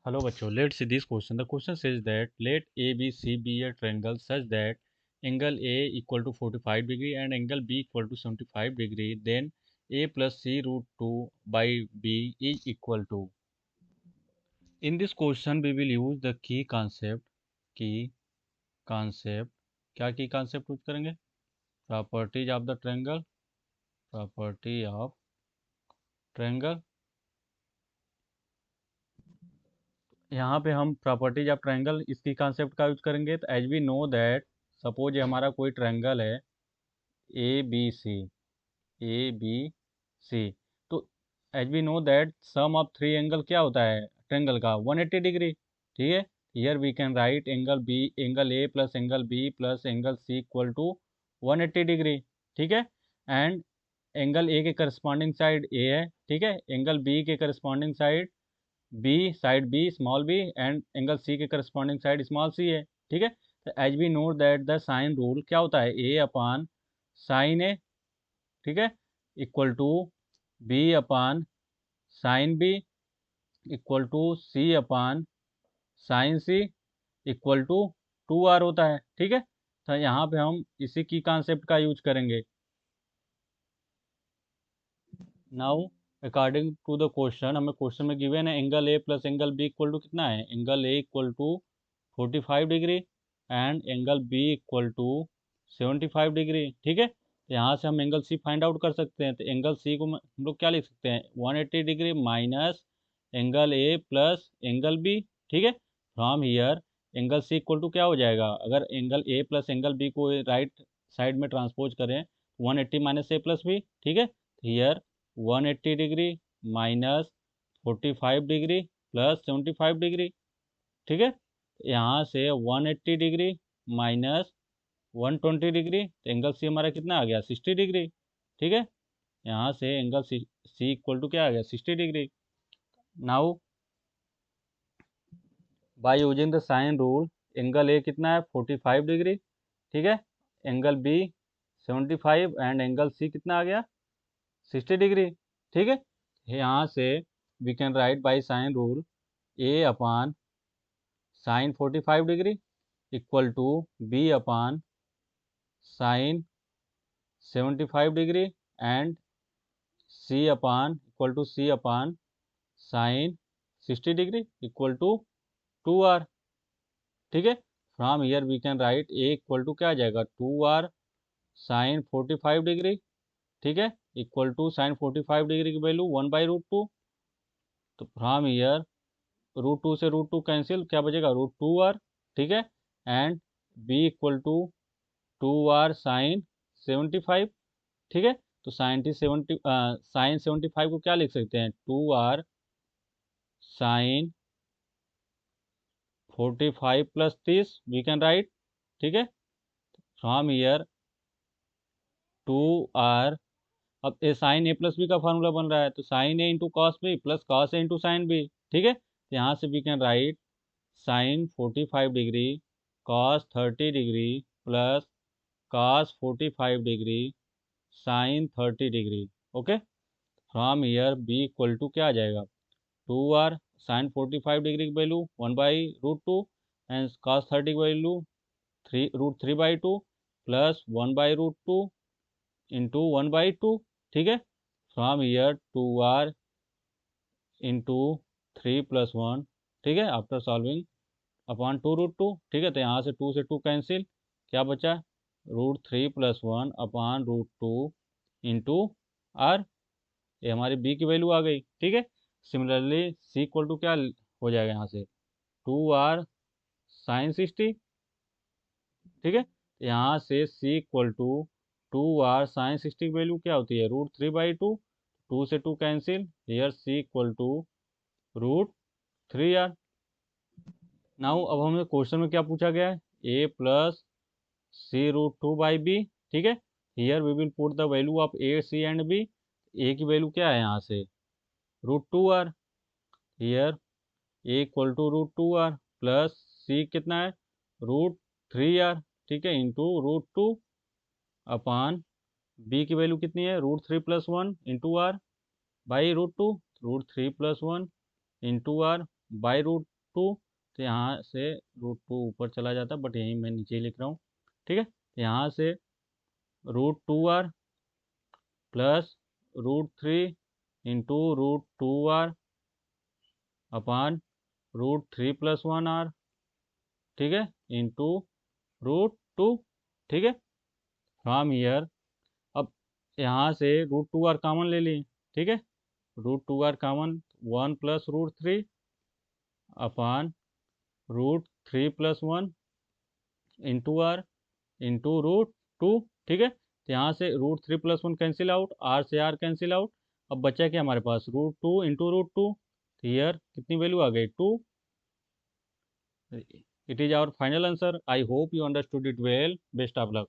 Hello बच्चों, let's see this question. The question says that let ABC be a triangle such that angle A equal to 45 degree and angle B equal to 75 degree. Then A plus C root 2 by B is equal to. In this question we will use the key concept. Key concept. क्या key concept use करेंगे? Properties of the triangle. Property of triangle. यहाँ पे हम properties of triangle इसकी concept का use करेंगे। तो as we know that suppose ये हमारा कोई ट्रायंगल है ए बी सी, ए बी सी। तो as we know that sum of three angle क्या होता है ट्रायंगल का 180 डिग्री। ठीक है, here we can write angle A plus angle B plus angle C equal to 180 degree. ठीक है, एंड एंगल ए के करस्पॉन्डिंग साइड ए है। ठीक है, एंगल बी के corresponding side b, side b small b, and angle C के corresponding side small c है। ठीक है, तो as we know that the sine rule क्या होता है ए अपान साइन ए। ठीक है, equal to b upon sine B equal to c upon sine C equal to 2r होता है। ठीक है, तो यहाँ पे हम इसी की कॉन्सेप्ट का यूज करेंगे। Now according to the question, हमें क्वेश्चन में गिवन है angle A plus angle B equal to कितना है। Angle A equal to 45 degree and angle B equal to 75 degree. ठीक है, तो यहाँ से हम एंगल सी फाइंड आउट कर सकते हैं। तो एंगल सी को हम लोग क्या लिख सकते हैं 180 degree minus angle A plus angle B. ठीक है, from here angle C equal to क्या हो जाएगा, अगर angle A plus angle B को राइट साइड में ट्रांसपोज करें 180 माइनस ए प्लस बी। ठीक है, here 180 degree minus 45 degree plus 75 degree. ठीक है, यहाँ से 180 डिग्री माइनस 120 डिग्री, तो एंगल सी हमारा कितना आ गया 60 डिग्री। ठीक है, यहाँ से एंगल सी इक्वल टू क्या आ गया 60 degree. Now by using the sine rule angle A कितना है 45 डिग्री। ठीक है, angle B 75 and angle C कितना आ गया 60 डिग्री। ठीक है, यहाँ से we can write by sine rule a upon sine 45 degree equal to b upon sine 75 degree and c upon equal to c upon sine 60 degree equal to 2r। ठीक है, from here we can write a equal to क्या आ जाएगा 2r sine 45 degree. ठीक है, equal to sine 45 degree की value 1/√2। तो from here √2 से √2 कैंसिल, क्या बचेगा √2r। ठीक है, and b equal to 2r sine 75। ठीक है, तो साइन 75 को क्या लिख सकते हैं 2r sine 45 plus 30 we can write. ठीक है, फ्रॉम हियर 2r, अब A sine A plus B का फॉर्मूला बन रहा है, तो sine A into cos B plus cos A into sine B. ठीक है, तो यहाँ से we can write sine 45 degree cos 30 degree plus cos 45 degree sine 30 degree. Okay, from here B equal to क्या आ जाएगा 2r साइन 45 डिग्री की value 1/√2 and cos 30 की वैल्यू √3/2 प्लस 1/√2 इंटू 1/2। ठीक है, from here 2r into 3 plus 1। ठीक है, after solving upon 2√2। ठीक है, तो यहाँ से 2 से 2 कैंसिल, क्या बचा √3 प्लस 1 अपॉन √2 इंटू r। ये हमारी b की वैल्यू आ गई। ठीक है, सिमिलरली c इक्वल टू क्या हो जाएगा यहाँ से 2r साइन 60। ठीक है, यहाँ से c equal to 2r sign 60 की वैल्यू क्या होती है √3/2। 2 से 2 cancel, here c equal to √3r। Now अब हमें क्वेश्चन में क्या पूछा गया है a प्लस c√2/b। ठीक है, here we will put the value of a c and b। a की वैल्यू क्या है यहाँ से √2r, here a equal to √2r plus c कितना है √3r। ठीक है, इंटू √2 अपान b की वैल्यू कितनी है √3 plus 1 into r by √2, √3 plus 1 into r by 2, तो यहाँ से √2 ऊपर चला जाता, बट यहीं मैं नीचे लिख रहा हूँ। ठीक है, तो यहाँ से √2r प्लस √3 इंटू √2r अपान √3 + 1r, ठीक है, इंटू √2। ठीक है, फ्रॉम ईयर, अब यहाँ से √2r कॉमन ले ली। ठीक है, √2r common, 1 + √3 upon √3 + 1 into r into √2। ठीक है, तो यहाँ से √3 + 1 कैंसिल आउट, r से r कैंसिल आउट। अब बचा क्या हमारे पास, √2 इंटू √2, हियर कितनी वैल्यू आ गई, 2। It is our final answer. I hope you understood it well. Best of luck.